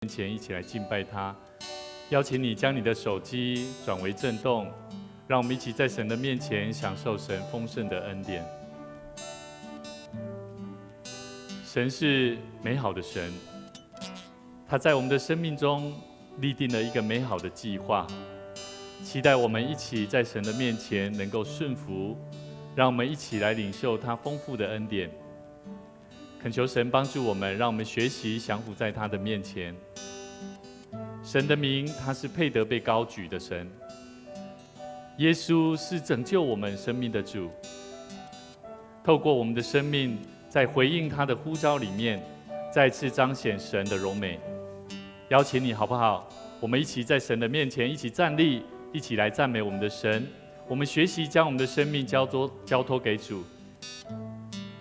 面前一起来敬拜他。邀请你将你的手机转为震动，让我们一起在神的面前享受神丰盛的恩典。神是美好的神，他在我们的生命中立定了一个美好的计划，期待我们一起在神的面前能够顺服，让我们一起来领受他丰富的恩典。恳求神帮助我们，让我们学习降服在他的面前。神的名，他是配得被高举的神。耶稣是拯救我们生命的主。透过我们的生命，在回应他的呼召里面，再次彰显神的荣美。邀请你好不好？我们一起在神的面前一起站立，一起来赞美我们的神。我们学习将我们的生命交托给主，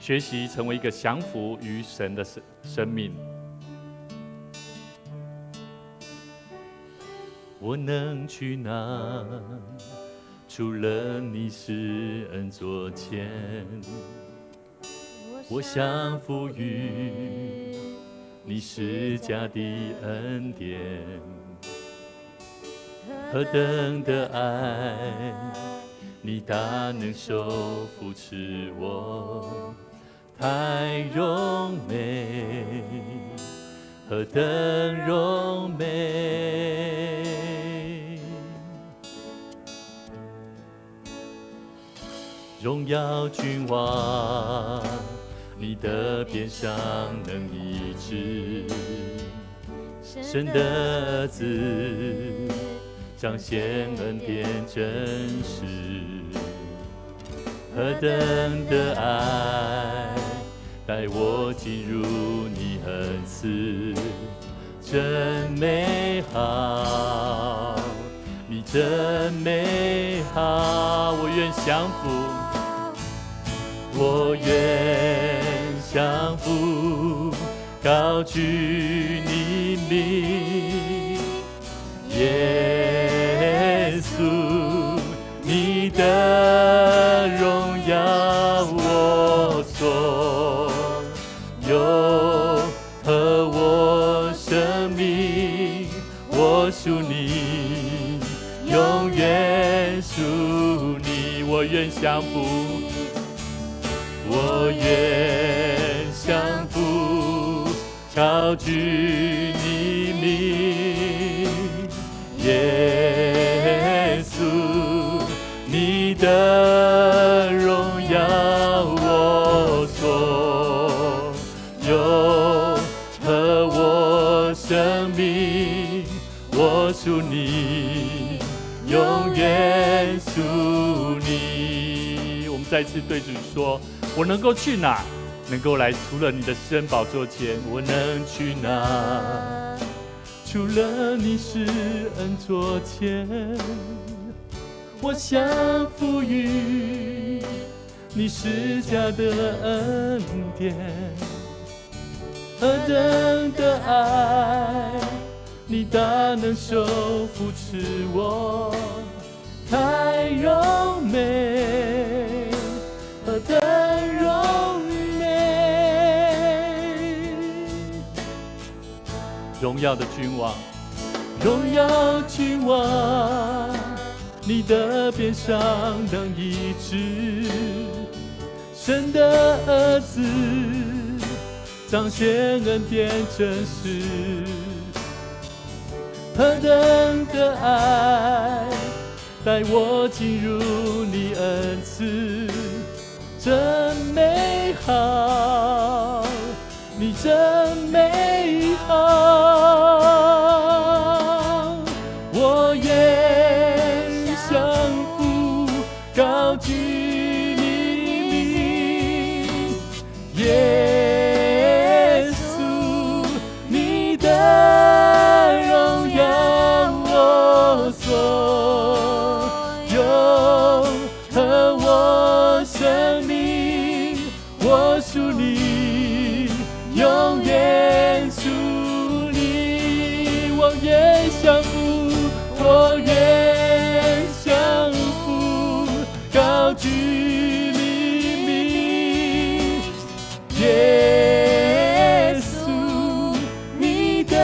学习成为一个降服于神的生命。我能去哪？除了你施恩座前，我降服于你施加的恩典。何等的爱，你大能手扶持我，太荣美，何等荣美！荣耀君王，你的鞭伤能医治，神的儿子彰显恩典真实，何等的爱带我进入你恩赐，真美好，你真美好。我愿降服，我愿降服，高举你名，耶稣，你的荣耀我所有，和我生命，我属你，永远属你。我愿降服，我愿降服，高举你名，耶稣，你的荣耀我所有，和我生命，我属你，永远属你。我们再次对主说，我能够去哪？能够来除了你的施恩宝座前，我能去哪？除了你施恩座前，我降服于你施加的恩典。何等的爱，你大能手扶持我，太荣美，何等荣美。荣耀的君王，荣耀君王，你的鞭伤能医治，神的儿子彰显恩典真实，何等的爱带我进入你恩赐，真美好，你真美好。我愿降服，高举你名，耶稣，你的荣耀我所有，和我生命，我属你，永远属你。我愿降服，我愿降服，高举你名，耶稣，你的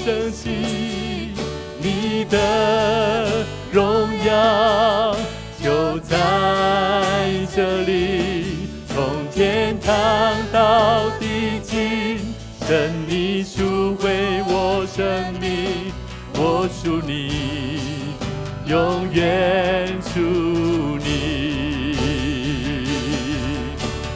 升起，你的荣耀就在这里，从天堂到地极，神你赎回我生命，我属你，永远属你。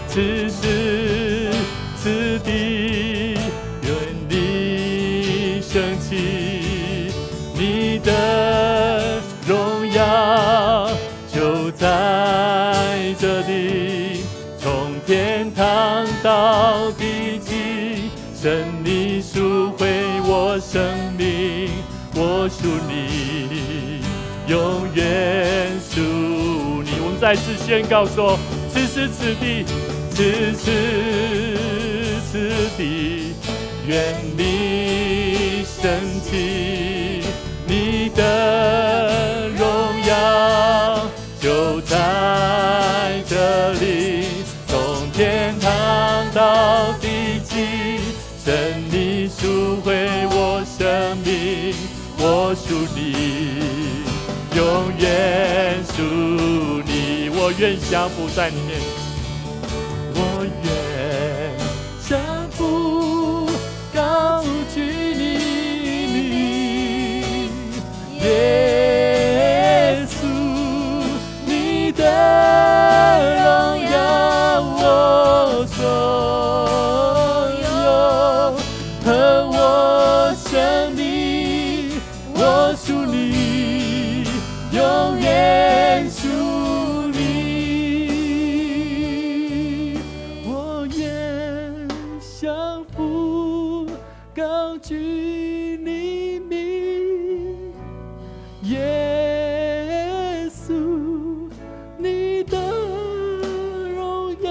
此时此地，愿你升起，你的荣耀就在这里，从天堂到地极，神你赎回我生命，我属你，永远属你。我们再次宣告说：此时此地，此时此地，愿你升起，你的荣耀就在这里，从天堂到地极，神你赎回我生命，我属你，永远属你。我愿降服在你面前，我愿降服高举你名，耶稣，你的荣耀我所有，和我生命，我属你，永远属你。我愿降服高举你名，耶稣，你的荣耀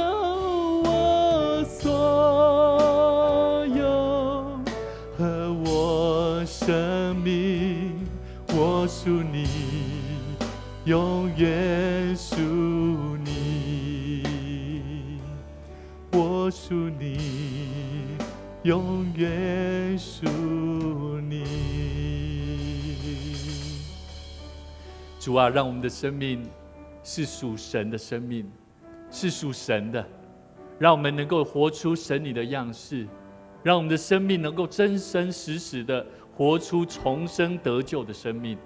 我所有，和我生命，我属你，永远属你，我属你，永远属你。主啊，让我们的生命是属神的生命，是属神的，让我们能够活出神你的样式，让我们的生命能够真真实实的活出重生得救的生命。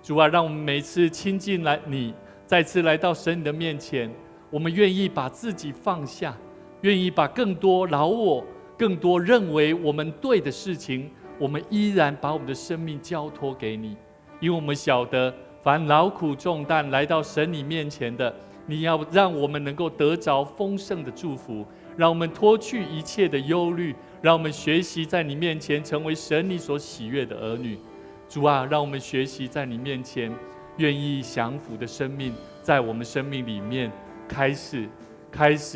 主啊，让我们每次亲近来你，再次来到神你的面前，我们愿意把自己放下，愿意把更多老我，更多认为我们对的事情，我们依然把我们的生命交托给你，因为我们晓得凡劳苦重担来到神你面前的，你要让我们能够得着丰盛的祝福，让我们脱去一切的忧虑，让我们学习在你面前成为神你所喜悦的儿女。主啊，让我们学习在你面前愿意降服的生命，在我们生命里面开始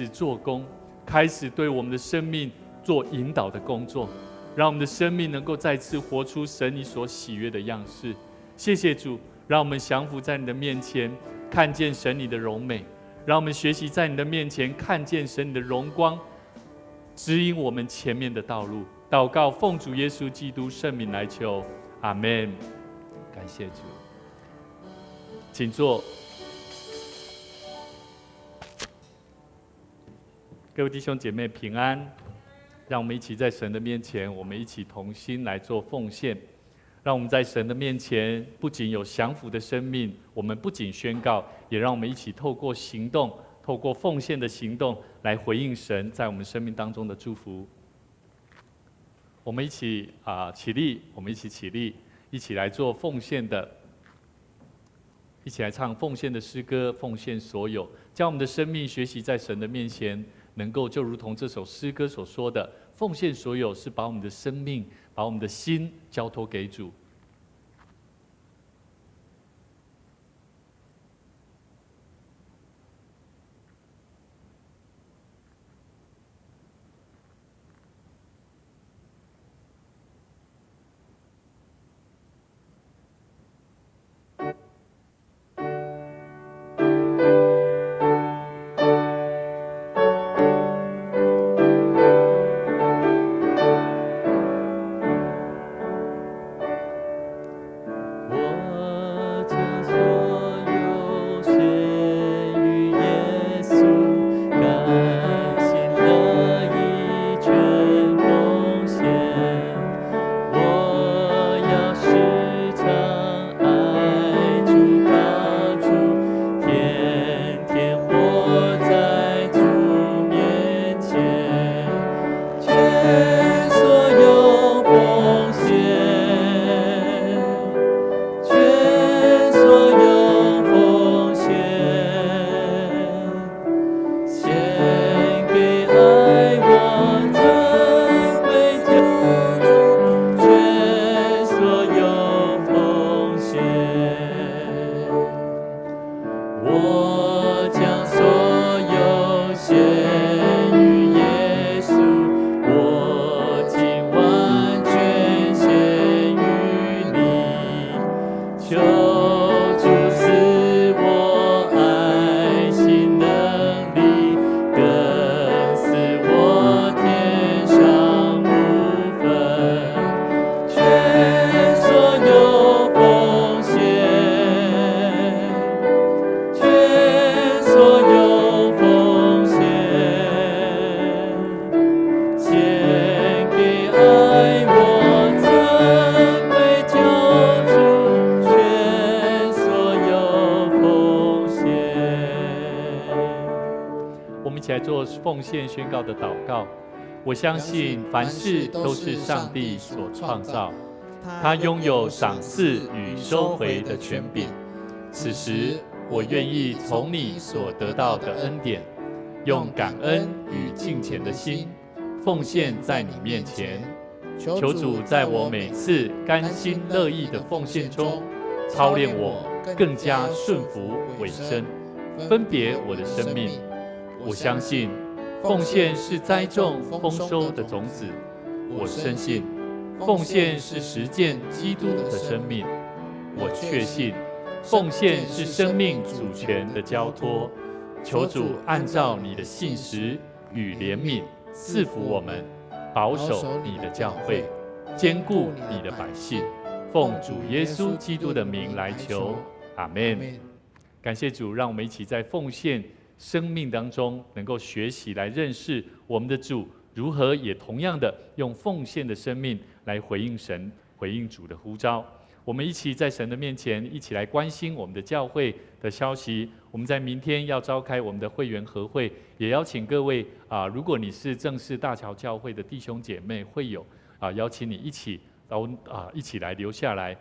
做工，开始对我们的生命做引导的工作，让我们的生命能够再次活出神你所喜悦的样式。谢谢主，让我们降服在你的面前，看见神你的荣美，让我们学习在你的面前看见神你的荣光，指引我们前面的道路。祷告奉主耶稣基督圣名来求，阿们。感谢主，请坐。各位弟兄姐妹平安，让我们一起在神的面前，我们一起同心来做奉献。让我们在神的面前不仅有降服的生命，我们不仅宣告，也让我们一起透过行动，透过奉献的行动来回应神在我们生命当中的祝福。我们一起起立，我们一起起立，一起来做奉献的，一起来唱奉献的诗歌，奉献所有，将我们的生命学习在神的面前，能够就如同这首诗歌所说的，奉献所有是把我们的生命，把我们的心交托给主。奉献宣告的祷告。我相信凡事都是上帝所创造，他拥有赏赐与收回的权柄。此时，我愿意从你所得到的恩典，用感恩与敬虔的心，奉献在你面前。求主在我每次甘心乐意的奉献中，操练我更加顺服委身，分别我的生命。我相信奉献是栽种丰收的种子，我深信奉献是实践基督的生命，我确信奉献是生命主权的交托。求主按照你的信实与怜悯赐福我们，保守你的教会，坚固你的百姓。奉主耶稣基督的名来求，阿们。感谢主，让我们一起在奉献生命当中，能够学习来认识我们的主如何也同样的用奉献的生命来回应神、回应主的呼召。我们一起在神的面前，一起来关心我们的教会的消息。我们在明天要召开我们的会员合会，也邀请各位如果你是正式大桥教会的弟兄姐妹会友邀请你一起来留下来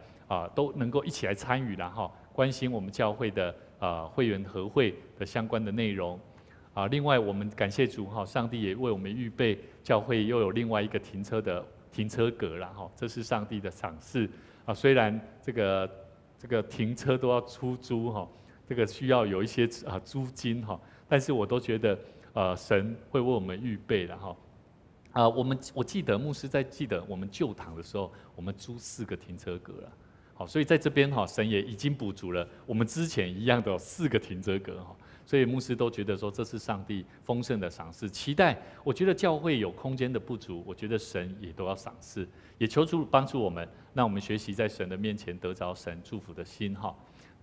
都能够一起来参与啦关心我们教会的会员合会的相关的内容另外我们感谢主上帝也为我们预备教会又有另外一个停车格啦这是上帝的赏赐虽然这个停车都要出租这个需要有一些租金但是我都觉得神会为我们预备了我记得牧师在记得我们旧堂的时候，我们租4个停车格了。好，所以在这边神也已经补足了我们之前一样的4个停车格所以牧师都觉得说这是上帝丰盛的赏赐，期待我觉得教会有空间的不足，我觉得神也都要赏赐，也求主帮助我们，让我们学习在神的面前得着神祝福的心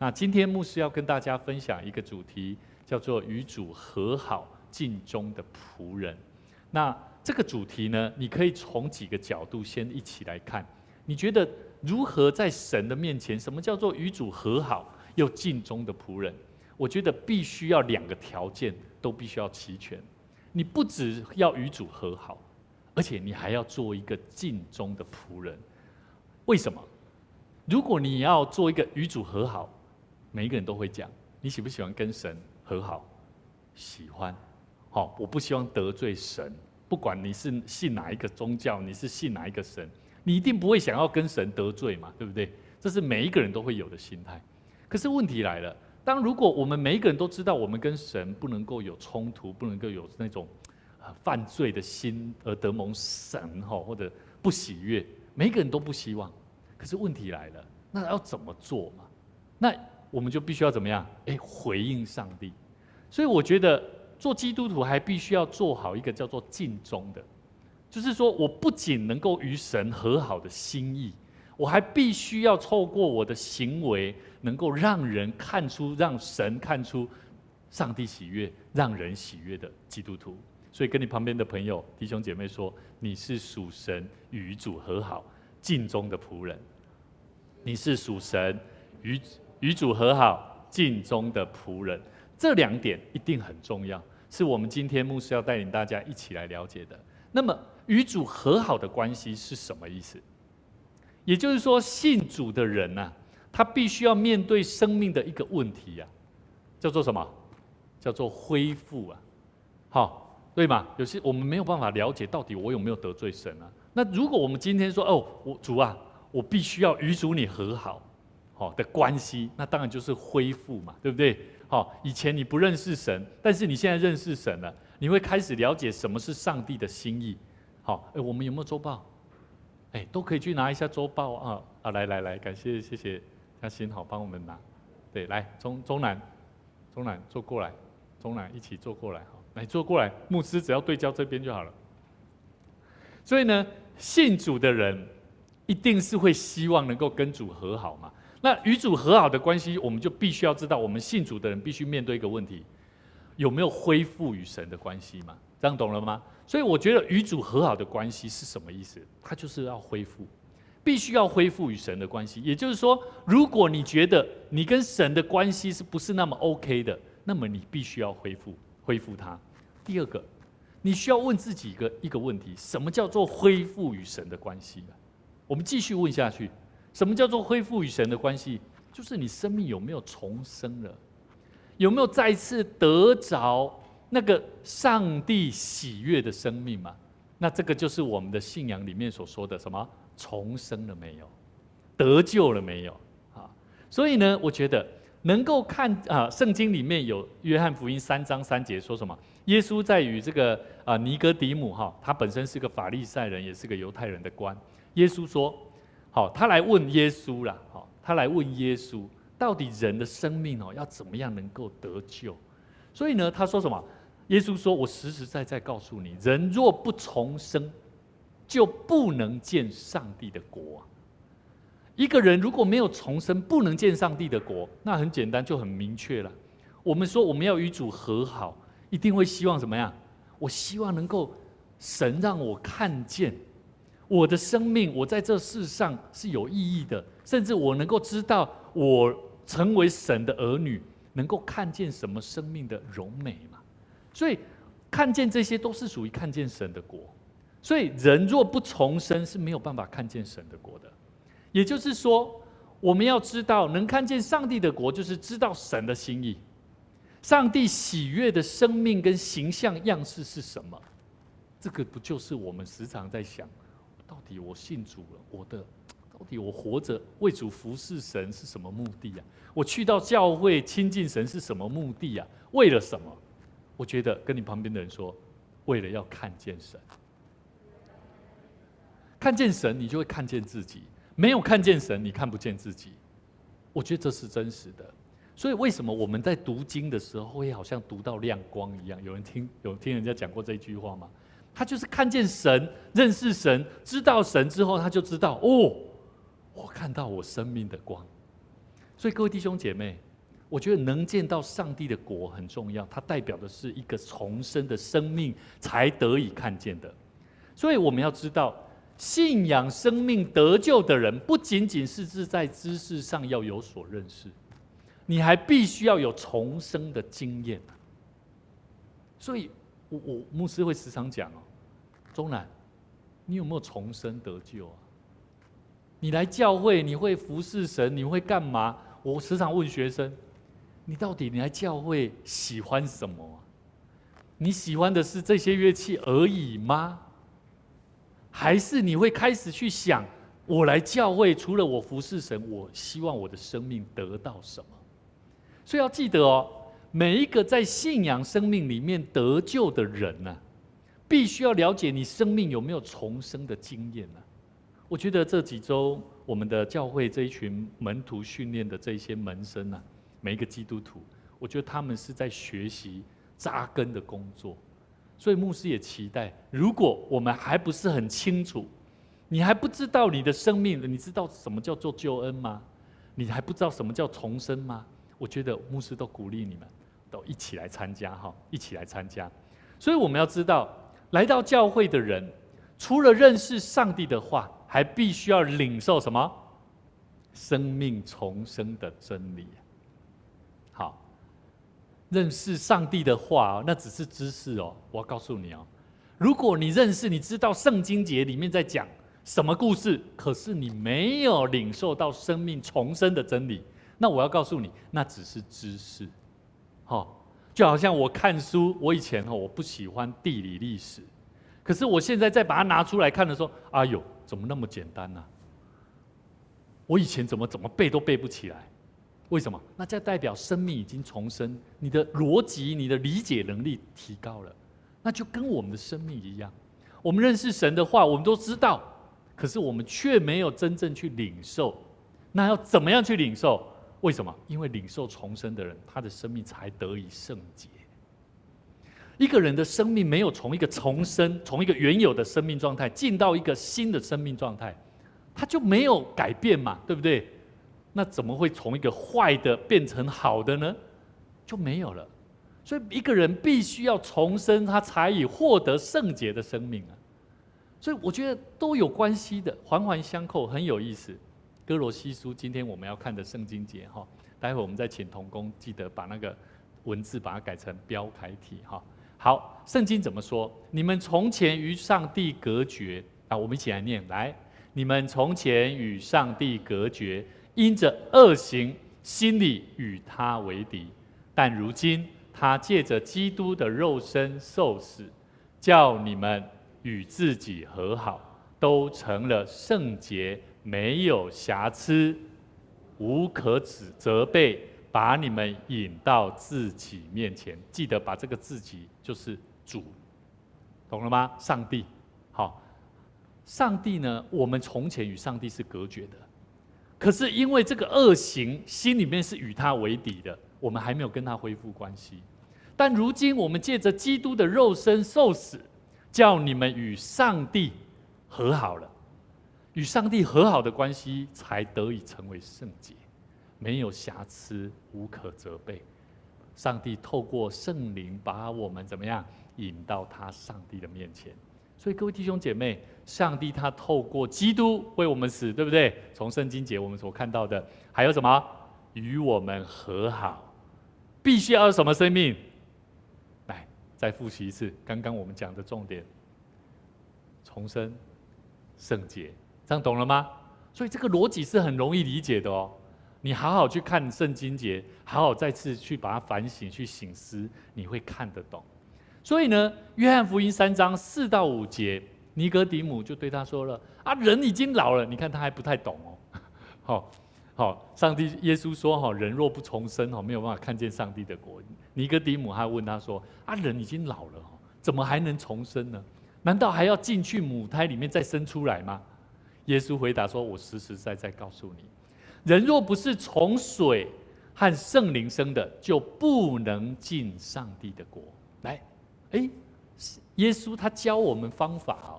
那今天牧师要跟大家分享一个主题，叫做与主和好尽忠的仆人。那这个主题呢，你可以从几个角度先一起来看。你觉得如何在神的面前，什么叫做与主和好又尽忠的仆人？我觉得必须要2个条件都必须要齐全。你不只要与主和好，而且你还要做一个尽忠的仆人。为什么？如果你要做一个与主和好，每一个人都会讲，你喜不喜欢跟神和好？喜欢。我不希望得罪神。不管你是信哪一个宗教，你是信哪一个神，你一定不会想要跟神得罪嘛，对不对？这是每一个人都会有的心态。可是问题来了，如果我们每一个人都知道我们跟神不能够有冲突，不能够有那种犯罪的心而得蒙神或者不喜悦，每一个人都不希望。可是问题来了，那要怎么做嘛？那我们就必须要怎么样？回应上帝。所以我觉得做基督徒还必须要做好一个叫做尽忠的，就是说我不仅能够与神和好的心意，我还必须要透过我的行为，能够让人看出，让神看出上帝喜悦、让人喜悦的基督徒。所以跟你旁边的朋友、弟兄姐妹说，你是属神与主和好、尽忠的仆人。你是属神与主和好、尽忠的仆人。这2点一定很重要，是我们今天牧师要带领大家一起来了解的。那么与主和好的关系是什么意思？也就是说，信主的人他必须要面对生命的一个问题叫做什么？叫做恢复对吗？有些我们没有办法了解到底我有没有得罪神那如果我们今天说主我必须要与主你和好的关系，那当然就是恢复嘛，对不对？以前你不认识神，但是你现在认识神了，你会开始了解什么是上帝的心意。我们有没有周报？都可以去拿一下周报来，感谢谢谢嘉欣帮我们拿。对，来中南坐过来，中南一起坐过来来坐过来，牧师只要对焦这边就好了。所以呢，信主的人一定是会希望能够跟主和好嘛。那与主和好的关系，我们就必须要知道，我们信主的人必须面对一个问题：有没有恢复与神的关系嘛？这样懂了吗？所以我觉得与主和好的关系是什么意思？它就是要恢复，必须要恢复与神的关系。也就是说，如果你觉得你跟神的关系是不是那么 OK 的，那么你必须要恢复它。第二个，你需要问自己一个问题：什么叫做恢复与神的关系？我们继续问下去，什么叫做恢复与神的关系？就是你生命有没有重生了，有没有再次得着那个上帝喜悦的生命嘛？那这个就是我们的信仰里面所说的什么重生了没有，得救了没有啊？所以呢，我觉得能够看圣经里面有约翰福音3章3节说什么？耶稣在与这个尼哥底母他本身是个法利赛人，也是个犹太人的官。耶稣说，他来问耶稣啦，他来问耶稣，到底人的生命要怎么样能够得救？所以呢，他说什么？耶稣说：“我实实在在告诉你，人若不重生，就不能见上帝的国。一个人如果没有重生，不能见上帝的国，那很简单，就很明确了。我们说我们要与主和好，一定会希望怎么样？我希望能够神让我看见我的生命，我在这世上是有意义的，甚至我能够知道我成为神的儿女，能够看见什么生命的荣美嘛。所以看见这些都是属于看见神的国。所以人若不重生是没有办法看见神的国的。也就是说，我们要知道能看见上帝的国，就是知道神的心意，上帝喜悦的生命跟形象样式是什么。这个不就是我们时常在想，到底我信主了，到底我活着为主服侍神是什么目的啊？我去到教会亲近神是什么目的啊？为了什么？我觉得跟你旁边的人说，为了要看见神。看见神，你就会看见自己；没有看见神，你看不见自己。我觉得这是真实的。所以为什么我们在读经的时候，会好像读到亮光一样？有听人家讲过这句话吗？他就是看见神、认识神、知道神之后，他就知道我看到我生命的光。所以各位弟兄姐妹，我觉得能见到上帝的国很重要，它代表的是一个重生的生命才得以看见的。所以我们要知道，信仰生命得救的人，不仅仅是在知识上要有所认识，你还必须要有重生的经验。所以我牧师会时常讲钟南，你有没有重生得救啊？你来教会，你会服侍神，你会干嘛？我时常问学生，你到底来教会喜欢什么啊？你喜欢的是这些乐器而已吗？还是你会开始去想，我来教会除了我服侍神，我希望我的生命得到什么？所以要记得每一个在信仰生命里面得救的人必须要了解你生命有没有重生的经验。我觉得这几周我们的教会这一群门徒训练的这些门生每一个基督徒，我觉得他们是在学习扎根的工作。所以牧师也期待，如果我们还不是很清楚，你还不知道你的生命，你知道什么叫做救恩吗？你还不知道什么叫重生吗？我觉得牧师都鼓励你们都一起来参加一起来参加。所以我们要知道，来到教会的人，除了认识上帝的话，还必须要领受什么？生命重生的真理。好，认识上帝的话那只是知识我要告诉你如果你认识，你知道圣经节里面在讲什么故事，可是你没有领受到生命重生的真理，那我要告诉你，那只是知识。就好像我看书，我以前我不喜欢地理历史，可是我现在再把它拿出来看的时候，哎呦，怎么那么简单呢？我以前怎么背都背不起来，为什么？那这代表生命已经重生，你的逻辑、你的理解能力提高了，那就跟我们的生命一样。我们认识神的话，我们都知道，可是我们却没有真正去领受。那要怎么样去领受？为什么？因为领受重生的人，他的生命才得以圣洁。一个人的生命没有从一个重生，从一个原有的生命状态进到一个新的生命状态，他就没有改变嘛，对不对？那怎么会从一个坏的变成好的呢？就没有了。所以一个人必须要重生，他才以获得圣洁的生命所以我觉得都有关系的，环环相扣，很有意思。哥罗西书今天我们要看的圣经节待会我们再请同工记得把那个文字把它改成标楷体好，圣经怎么说？你们从前与上帝隔绝啊，我们一起来念，来，你们从前与上帝隔绝，因着恶行，心里与他为敌。但如今他借着基督的肉身受死，叫你们与自己和好，都成了圣洁，没有瑕疵，无可责备，把你们引到自己面前。记得把这个自己就是主，懂了吗？上帝，好，上帝呢？我们从前与上帝是隔绝的，可是因为这个恶行，心里面是与他为敌的，我们还没有跟他恢复关系。但如今我们借着基督的肉身受死，叫你们与上帝和好了。与上帝和好的关系，才得以成为圣洁，没有瑕疵，无可责备。上帝透过圣灵把我们怎么样引到他上帝的面前。所以各位弟兄姐妹，上帝他透过基督为我们死，对不对？从圣经节我们所看到的，还有什么？与我们和好，必须要有什么生命？来，再复习一次刚刚我们讲的重点：重生、圣洁。这样懂了吗？所以这个逻辑是很容易理解的哦。你好好去看圣经节，好好再次去把它反省、去省思，你会看得懂。所以呢，约翰福音3章4到5节，尼哥底母就对他说了：“啊，人已经老了。”你看他还不太懂哦。好，上帝耶稣说：“人若不重生，没有办法看见上帝的国。”尼哥底母还问他说：“啊，人已经老了，怎么还能重生呢？难道还要进去母胎里面再生出来吗？”耶稣回答说：“我实实在在告诉你，人若不是从水和圣灵生的，就不能进上帝的国。”来，耶稣他教我们方法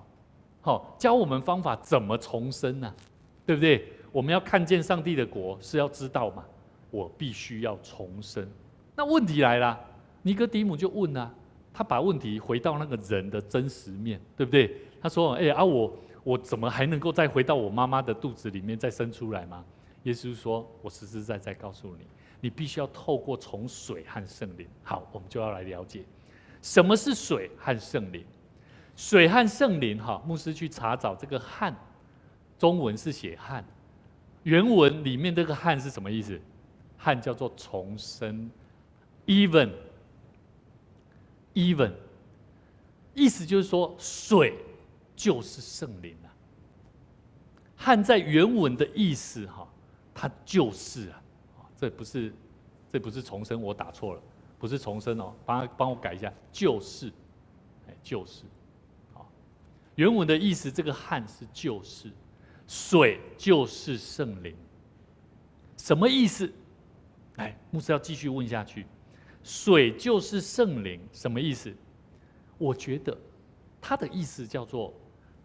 教我们方法怎么重生呢？对不对？我们要看见上帝的国，是要知道嘛，我必须要重生。那问题来了，尼哥底母就问啊，他把问题回到那个人的真实面，对不对？他说：“我怎么还能够再回到我妈妈的肚子里面再生出来吗？”耶稣说：“我实实在在告诉你，你必须要透过从水和圣灵。”好，我们就要来了解什么是水和圣灵。水和圣灵，牧师去查找这个汉，中文是写汉，原文里面这个汉是什么意思？汉叫做重生 ，even， 意思就是说水就是圣灵啊。汉在原文的意思它就是啊，这不是重生，我打错了，不是重生哦，帮我改一下，就是，就是，原文的意思这个汉是就是，水就是圣灵，什么意思？来，牧师要继续问下去，水就是圣灵，什么意思？我觉得它的意思叫做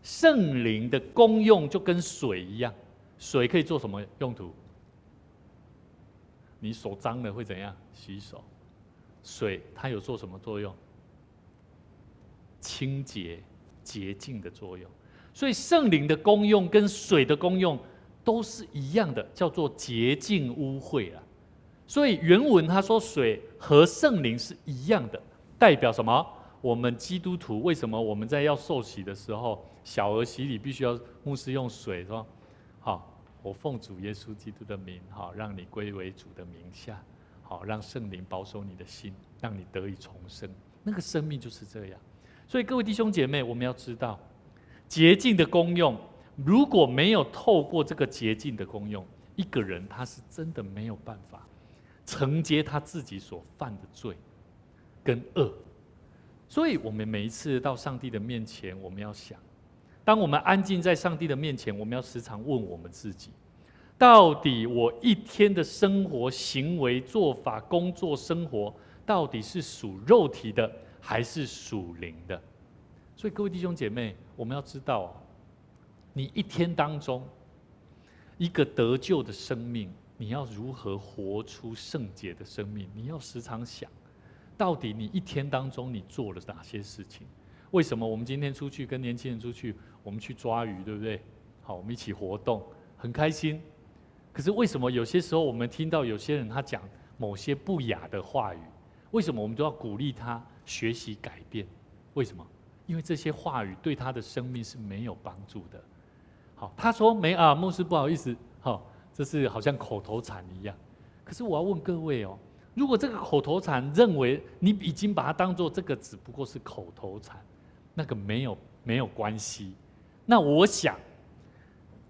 圣灵的功用就跟水一样，水可以做什么用途？你手脏了会怎样？洗手。水它有做什么作用？清洁、洁净的作用。所以圣灵的功用跟水的功用都是一样的，叫做洁净污秽啦。所以原文他说水和圣灵是一样的，代表什么？我们基督徒为什么我们在要受洗的时候，小儿洗礼必须要牧师用水说：“好，我奉主耶稣基督的名，让你归为主的名下，让圣灵保守你的心，让你得以重生。”那个生命就是这样。所以各位弟兄姐妹，我们要知道洁净的功用，如果没有透过这个洁净的功用，一个人他是真的没有办法承接他自己所犯的罪跟恶。所以我们每一次到上帝的面前，我们要想，当我们安静在上帝的面前，我们要时常问我们自己，到底我一天的生活、行为、做法、工作、生活，到底是属肉体的还是属灵的？所以各位弟兄姐妹，我们要知道，你一天当中一个得救的生命，你要如何活出圣洁的生命？你要时常想，到底你一天当中你做了哪些事情？为什么我们今天出去跟年轻人出去，我们去抓鱼，对不对？好，我们一起活动，很开心。可是为什么有些时候我们听到有些人他讲某些不雅的话语？为什么我们都要鼓励他学习改变。为什么？因为这些话语对他的生命是没有帮助的。好，他说牧师不好意思，这是好像口头禅一样。可是我要问各位哦，如果这个口头禅认为你已经把它当作这个只不过是口头禅，那个没有关系，那我想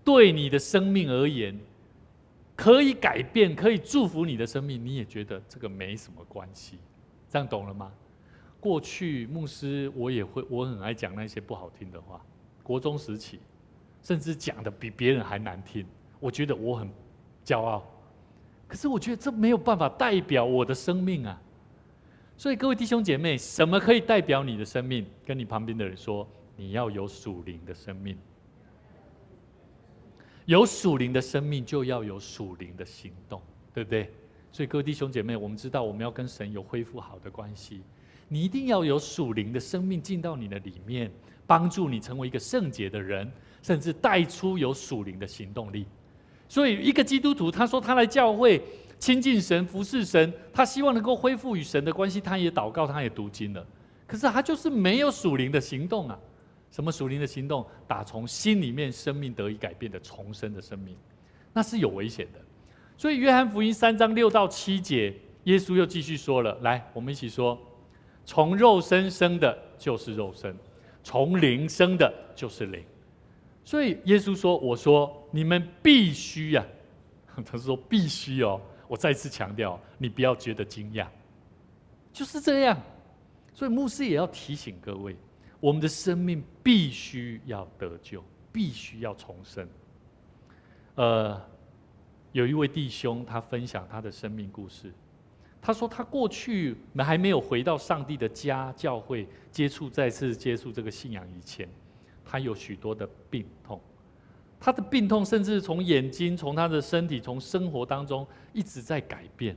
对你的生命而言，可以改变，可以祝福你的生命，你也觉得这个没什么关系，这样懂了吗？过去牧师我很爱讲那些不好听的话，国中时期，甚至讲的比别人还难听，我觉得我很骄傲。可是我觉得这没有办法代表我的生命啊。所以各位弟兄姐妹，什么可以代表你的生命？跟你旁边的人说，你要有属灵的生命。有属灵的生命，就要有属灵的行动，对不对？所以各位弟兄姐妹，我们知道我们要跟神有恢复好的关系，你一定要有属灵的生命进到你的里面，帮助你成为一个圣洁的人，甚至带出有属灵的行动力。所以一个基督徒，他说他来教会亲近神、服侍神，他希望能够恢复与神的关系，他也祷告，他也读经了，可是他就是没有属灵的行动啊。什么属灵的行动？打从心里面生命得以改变的重生的生命，那是有危险的。所以约翰福音3章6到7节，耶稣又继续说了，来，我们一起说：从肉身生的就是肉身，从灵生的就是灵。所以耶稣说：我说你们必须啊，他说必须哦，我再次强调，你不要觉得惊讶，就是这样。所以牧师也要提醒各位，我们的生命必须要得救，必须要重生。有一位弟兄，他分享他的生命故事。他说，他过去还没有回到上帝的家教会再次接触这个信仰以前，他有许多的病痛。他的病痛甚至从眼睛、从他的身体、从生活当中一直在改变。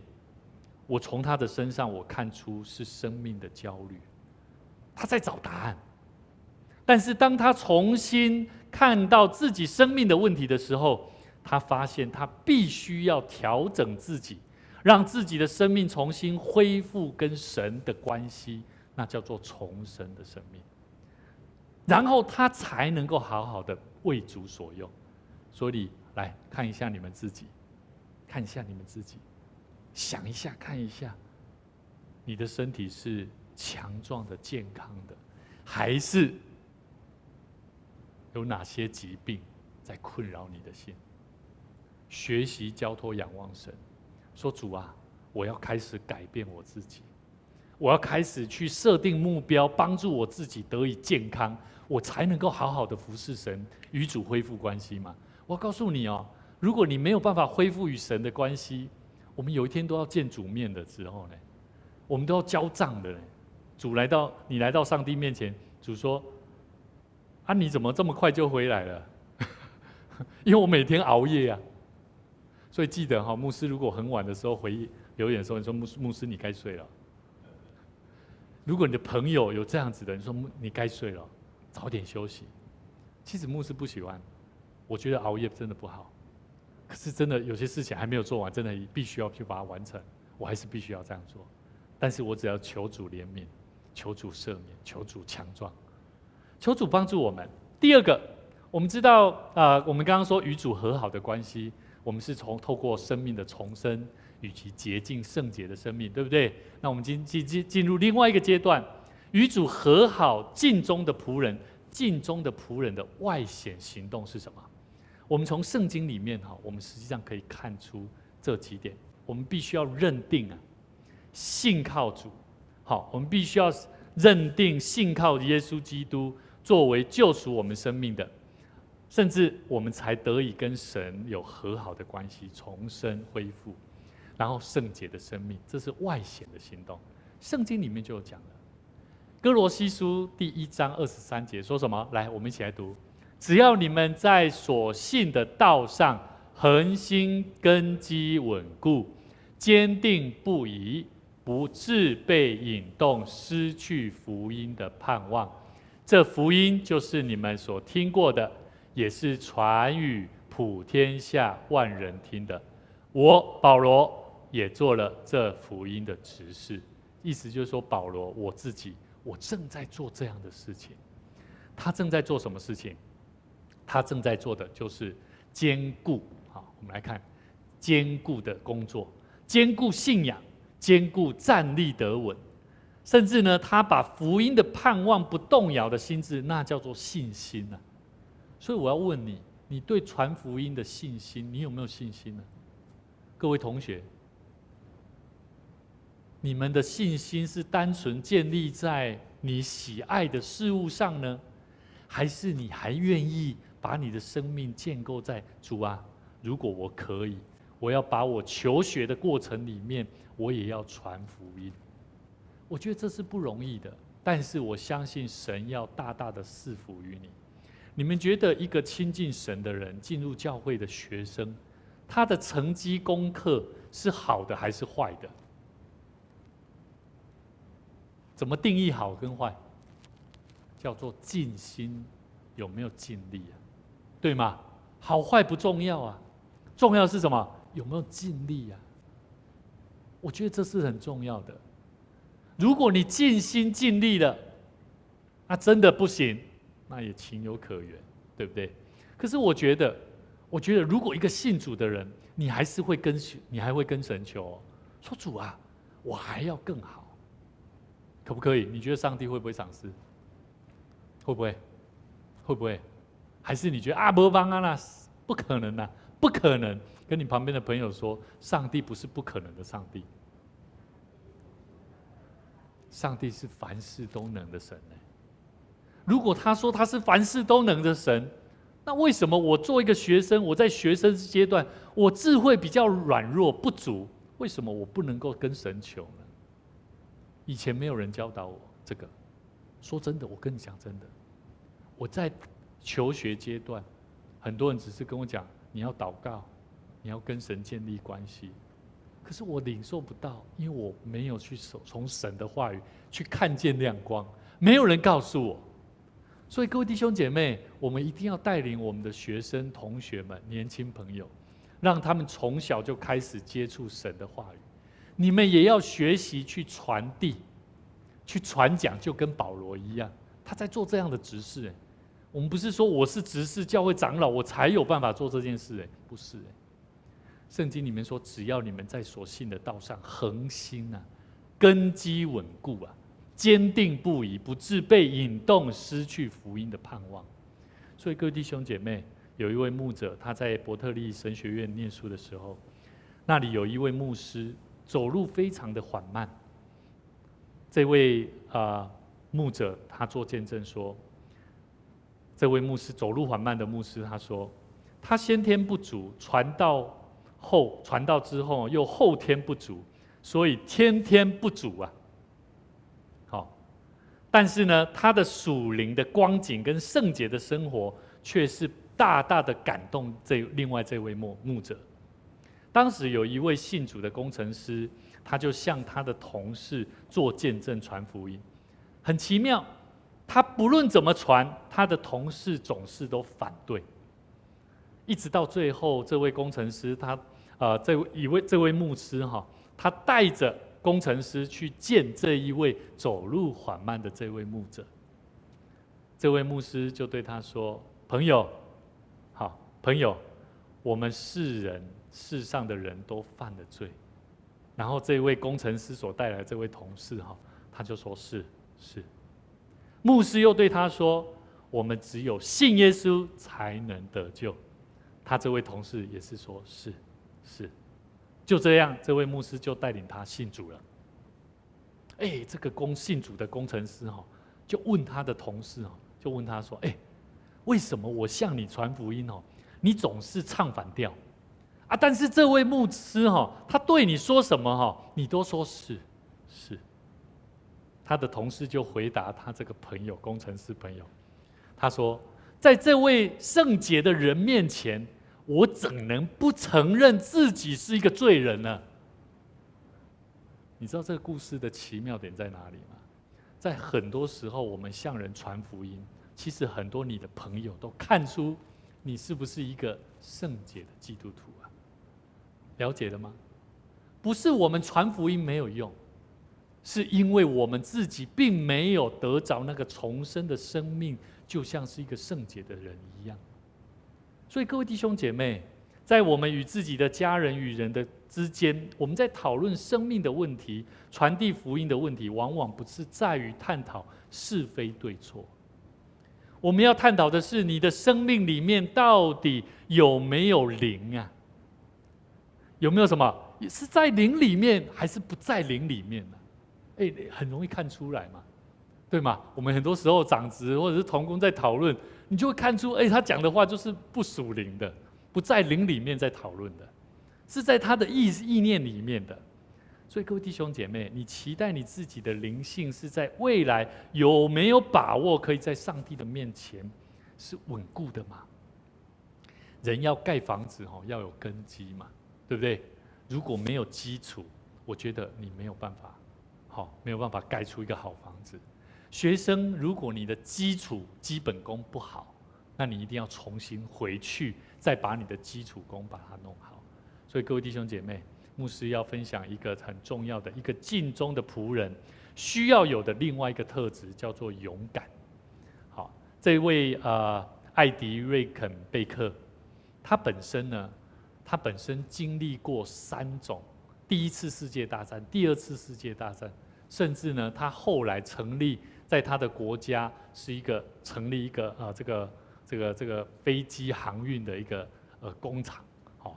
我从他的身上我看出是生命的焦虑，他在找答案。但是当他重新看到自己生命的问题的时候，他发现他必须要调整自己，让自己的生命重新恢复跟神的关系，那叫做重生的生命。然后他才能够好好的为主所用。所以来看一下你们自己，看一下你们自己，想一下，看一下，你的身体是强壮的、健康的，还是有哪些疾病在困扰你的心？学习交托仰望神，说主啊，我要开始改变我自己，我要开始去设定目标，帮助我自己得以健康，我才能够好好的服侍神，与主恢复关系嘛。我要告诉你哦，如果你没有办法恢复与神的关系，我们有一天都要见主面的时候呢，我们都要交账的呢。你来到上帝面前，主说：啊，你怎么这么快就回来了？因为我每天熬夜啊。所以记得哈，牧师如果很晚的时候留言的时候，你说牧师你该睡了。如果你的朋友有这样子的，你说你该睡了，早点休息。其实牧师不喜欢，我觉得熬夜真的不好。可是真的有些事情还没有做完，真的必须要去把它完成，我还是必须要这样做。但是我只要求主怜悯，求主赦免，求主强壮，求主帮助我们。第二个，我们知道我们刚刚说与主和好的关系，我们是透过生命的重生以及洁净圣洁的生命，对不对？那我们进入另外一个阶段，与主和好尽忠的仆人。尽忠的仆人的外显行动是什么？我们从圣经里面我们实际上可以看出这几点。我们必须要认定信靠主，我们必须要认定信靠耶稣基督作为救赎我们生命的，甚至我们才得以跟神有和好的关系，重生恢复，然后圣洁的生命，这是外显的行动。圣经里面就有讲了。哥罗西书第1章23节说什么？来，我们一起来读：只要你们在所信的道上恒心根基稳固，坚定不移，不致被引动，失去福音的盼望。这福音就是你们所听过的，也是传与普天下万人听的。我保罗也做了这福音的执事。意思就是说保罗我自己，我正在做这样的事情。他正在做什么事情？他正在做的就是坚固。好，我们来看坚固的工作，坚固信仰，坚固站立得稳。甚至呢，他把福音的盼望不动摇的心志，那叫做信心啊。所以我要问你，你对传福音的信心，你有没有信心呢？各位同学，你们的信心是单纯建立在你喜爱的事物上呢，还是你还愿意把你的生命建构在主啊？如果我可以，我要把我求学的过程里面，我也要传福音。我觉得这是不容易的，但是我相信神要大大的赐福于你。你们觉得一个亲近神的人，进入教会的学生，他的成绩功课是好的还是坏的？怎么定义好跟坏？叫做尽心有没有尽力啊？对吗？好坏不重要啊，重要是什么？有没有尽力啊？我觉得这是很重要的。如果你尽心尽力了，那真的不行，那也情有可原，对不对？可是我觉得如果一个信主的人，你还会跟神求，说主啊，我还要更好，可不可以？你觉得上帝会不会赏赐？会不会？会不会？还是你觉得啊，没帮啊啦，不可能啊，不可能？跟你旁边的朋友说，上帝不是不可能的上帝。上帝是凡事都能的神呢。如果他说他是凡事都能的神，那为什么我做一个学生，我在学生阶段，我智慧比较软弱不足，为什么我不能够跟神求呢？以前没有人教导我这个。说真的，我跟你讲真的，我在求学阶段，很多人只是跟我讲，你要祷告，你要跟神建立关系。可是我领受不到，因为我没有去从神的话语去看见亮光，没有人告诉我。所以各位弟兄姐妹，我们一定要带领我们的学生同学们、年轻朋友，让他们从小就开始接触神的话语。你们也要学习去传递、去传讲，就跟保罗一样，他在做这样的执事。我们不是说我是执事、教会长老，我才有办法做这件事，不是。圣经里面说，只要你们在所信的道上恒心啊，根基稳固啊，坚定不移，不致被引动，失去福音的盼望。所以各位弟兄姐妹，有一位牧者，他在伯特利神学院念书的时候，那里有一位牧师走路非常的缓慢。这位牧者他做见证说，这位牧师走路缓慢的牧师，他说他先天不足，传道之后又后天不足，所以天天不足啊。好，但是呢，他的属灵的光景跟圣洁的生活，却是大大的感动另外这位牧者。当时有一位信主的工程师，他就向他的同事做见证传福音。很奇妙，他不论怎么传，他的同事总是都反对。一直到最后，这位工程师这位牧师他带着工程师去见这一位走路缓慢的这位牧者。这位牧师就对他说：“朋友，我们世上的人都犯了罪。”然后这位工程师所带来的这位同事他就说是。牧师又对他说：“我们只有信耶稣才能得救。”他这位同事也是说是。就这样，这位牧师就带领他信主了。这个信主的工程师就问他的同事就问他说：“为什么我向你传福音你总是唱反调啊？但是这位牧师他对你说什么你都说是。”他的同事就回答他这个工程师朋友，他说：“在这位圣洁的人面前，我怎能不承认自己是一个罪人呢？”你知道这个故事的奇妙点在哪里吗？在很多时候，我们向人传福音，其实很多你的朋友都看出你是不是一个圣洁的基督徒啊？了解了吗？不是我们传福音没有用，是因为我们自己并没有得着那个重生的生命，就像是一个圣洁的人一样。所以各位弟兄姐妹，在我们与自己的家人与人的之间，我们在讨论生命的问题、传递福音的问题，往往不是在于探讨是非对错。我们要探讨的是，你的生命里面到底有没有灵啊？有没有什么是在灵里面，还是不在灵里面呢？很容易看出来嘛，对吗？我们很多时候长子或者是同工在讨论，你就会看出，他讲的话就是不属灵的，不在灵里面在讨论的，是在他的意念里面的。所以各位弟兄姐妹，你期待你自己的灵性是在未来有没有把握可以在上帝的面前是稳固的吗？人要盖房子要有根基嘛，对不对？如果没有基础，我觉得你没有办法盖出一个好房子。学生，如果你的基础基本功不好，那你一定要重新回去，再把你的基础功把它弄好。所以各位弟兄姐妹，牧师要分享一个很重要的一个尽忠的仆人需要有的另外一个特质，叫做勇敢。好，这位艾迪瑞肯贝克，他本身经历过3种：第一次世界大战、第二次世界大战，甚至呢，他后来在他的国家成立一个这个飞机航运的一个工厂，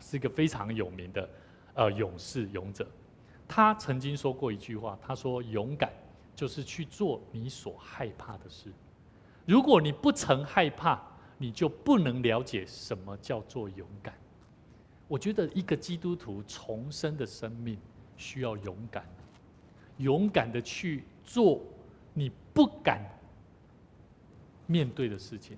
是一个非常有名的勇者。他曾经说过一句话，他说：“勇敢就是去做你所害怕的事。如果你不曾害怕，你就不能了解什么叫做勇敢。”我觉得一个基督徒重生的生命需要勇敢，勇敢的去做你不敢面对的事情，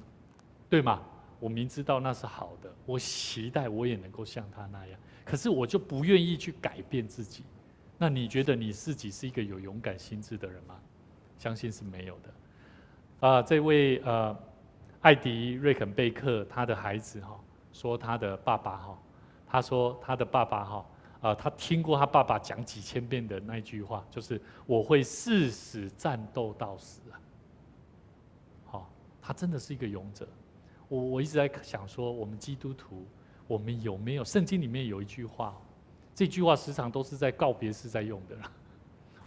对吗？我明知道那是好的，我期待我也能够像他那样，可是我就不愿意去改变自己。那你觉得你自己是一个有勇敢心智的人吗？相信是没有的。这位艾迪瑞肯贝克，他的孩子说他的爸爸他说他的爸爸他听过他爸爸讲几千遍的那句话，就是我会誓死战斗到死啊。他真的是一个勇者。我一直在想说，我们基督徒，我们有没有圣经里面有一句话，这句话时常都是在告别式在用的啦。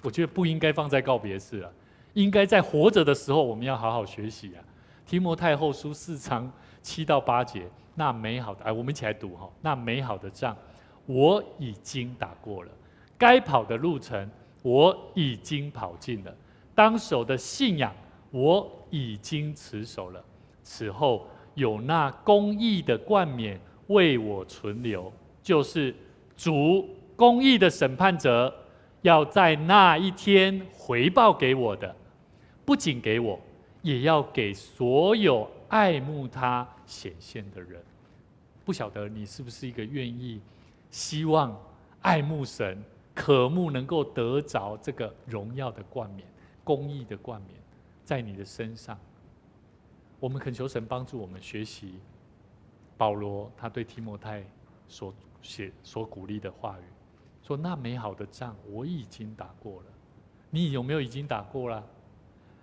我觉得不应该放在告别式了，应该在活着的时候，我们要好好学习啊。提摩太后书4章7到8节，那美好的，我们一起来读那美好的仗，我已经打过了；该跑的路程，我已经跑尽了；当守的信仰，我已经持守了。此后有那公义的冠冕为我存留，就是主公义的审判者要在那一天回报给我的，不仅给我，也要给所有爱慕他显现的人。不晓得你是不是一个愿意希望爱慕神，渴慕能够得着这个荣耀的冠冕、公义的冠冕在你的身上。我们恳求神帮助我们学习保罗他对提摩太所鼓励的话语，说那美好的仗我已经打过了。你有没有已经打过了？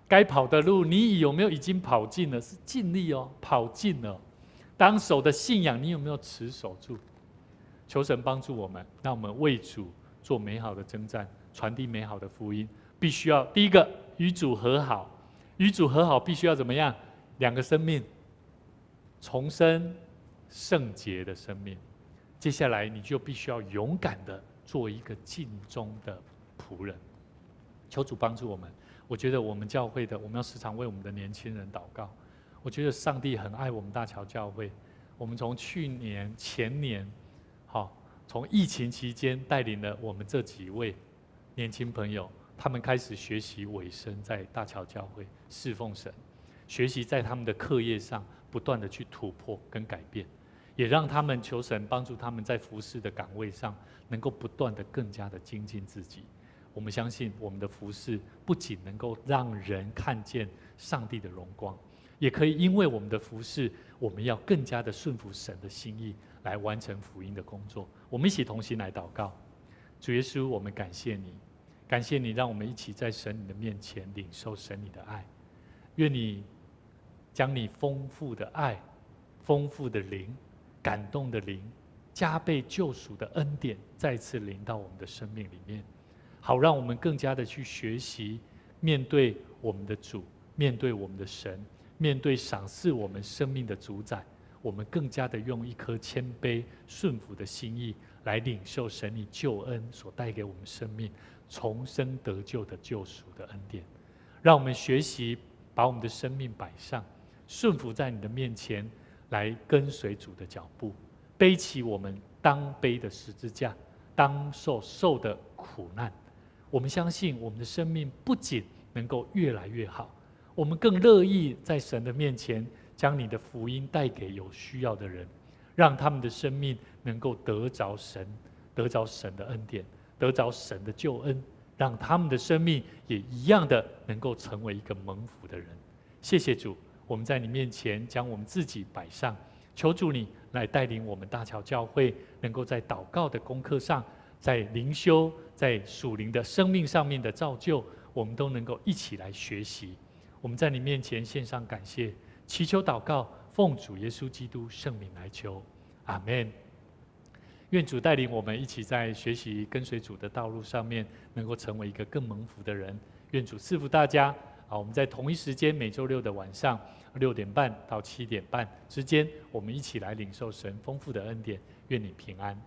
该跑的路你有没有已经跑尽了？是尽力跑尽了。当守的信仰你有没有持守住？求神帮助我们，让我们为主做美好的征战，传递美好的福音。必须要第一个与主和好，与主和好必须要怎么样？2个生命，重生圣洁的生命。接下来你就必须要勇敢的做一个尽忠的仆人。求主帮助我们。我觉得我们教会的，我们要时常为我们的年轻人祷告。我觉得上帝很爱我们大桥教会。我们从去年、前年，从疫情期间带领了我们这几位年轻朋友，他们开始学习委身在大桥教会侍奉神，学习在他们的课业上不断的去突破跟改变，也让他们求神帮助他们在服事的岗位上能够不断的更加的精进自己。我们相信我们的服事不仅能够让人看见上帝的荣光，也可以因为我们的服事，我们要更加的顺服神的心意，来完成福音的工作。我们一起同心来祷告。主耶稣，我们感谢你，感谢你让我们一起在神你的面前领受神你的爱。愿你将你丰富的爱、丰富的灵、感动的灵、加倍救赎的恩典再次临到我们的生命里面，好让我们更加的去学习面对我们的主，面对我们的神，面对赏赐我们生命的主宰，我们更加的用一颗谦卑顺服的心意来领受神你救恩所带给我们生命重生得救的救赎的恩典。让我们学习把我们的生命摆上，顺服在你的面前，来跟随主的脚步，背起我们当背的十字架，当受的苦难。我们相信我们的生命不仅能够越来越好，我们更乐意在神的面前将你的福音带给有需要的人，让他们的生命能够得着神的恩典，得着神的救恩，让他们的生命也一样的能够成为一个蒙福的人。谢谢主，我们在你面前将我们自己摆上，求主你来带领我们大桥教会，能够在祷告的功课上，在灵修，在属灵的生命上面的造就，我们都能够一起来学习。我们在你面前献上感谢，祈求祷告，奉主耶稣基督圣名来求，阿们。愿主带领我们一起在学习跟随主的道路上面，能够成为一个更蒙福的人。愿主赐福大家。我们在同一时间，每周六的晚上6点半到7点半之间，我们一起来领受神丰富的恩典。愿你平安。